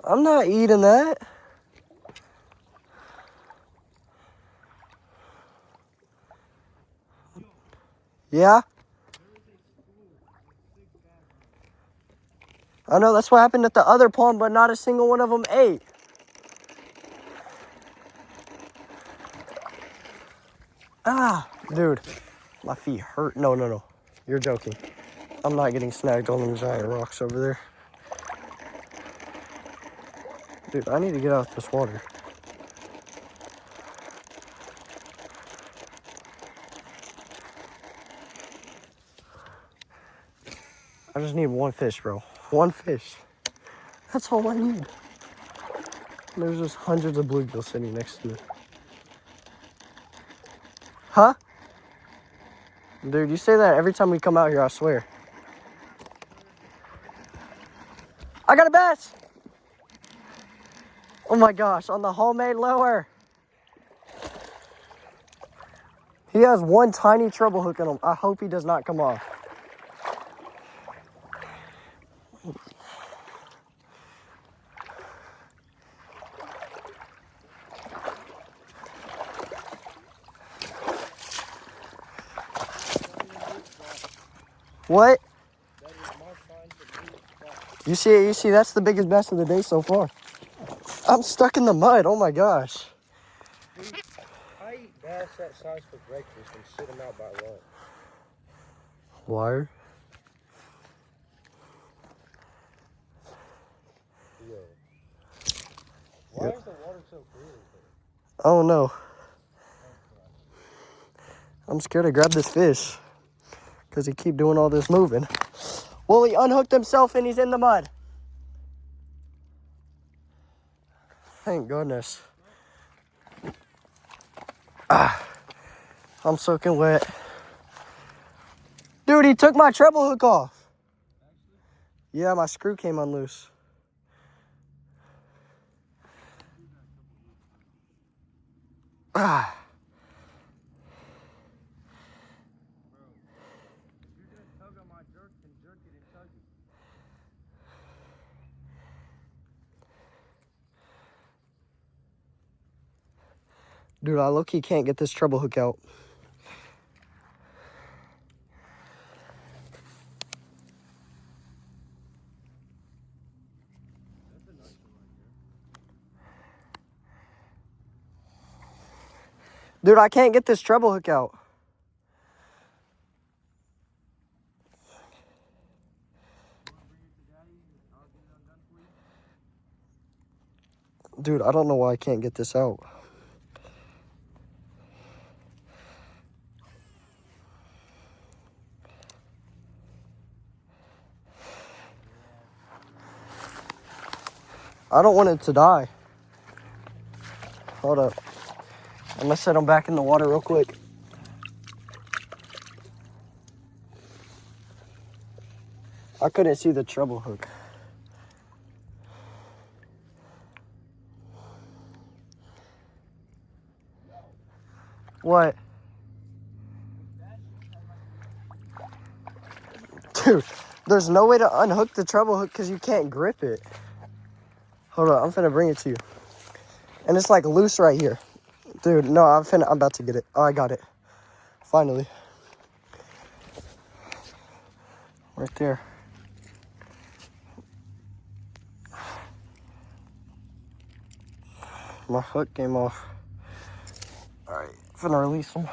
I'm not eating that. Yeah? I know, that's what happened at the other pond, but not a single one of them ate. Ah, dude, my feet hurt. No. You're joking. I'm not getting snagged on them giant rocks over there. Dude, I need to get out of this water. I just need one fish, bro. One fish. That's all I need. There's just hundreds of bluegills sitting next to me. Huh? Dude, you say that every time we come out here, I swear. I got a bass! Oh my gosh, on the homemade lure. He has one tiny treble hook in him. I hope he does not come off. What? You see it? You see, that's the biggest bass of the day so far. I'm stuck in the mud. Oh my gosh. Dude, I eat bass that size for breakfast and sit them out by lunch. Wire? Yeah. Why is the water so clear? Oh no. I'm scared to grab this fish because he keep doing all this moving. Well, he unhooked himself and he's in the mud. Thank goodness. I'm soaking wet. Dude, he took my treble hook off. Yeah, my screw came unloose. Dude, I low-key can't get this treble hook out. Dude, I can't get this treble hook out. Dude, I don't know why I can't get this out. I don't want it to die. Hold up. I'm gonna set him back in the water real quick. I couldn't see the treble hook. What? Dude, there's no way to unhook the treble hook because you can't grip it. Hold on, I'm finna bring it to you. And it's like loose right here. Dude, no, I'm about to get it. Oh, I got it. Finally. Right there. My hook came off. All right, finna release him.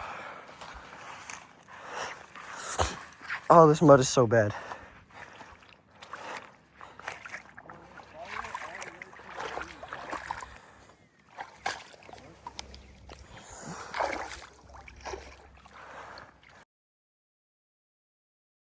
Oh, this mud is so bad.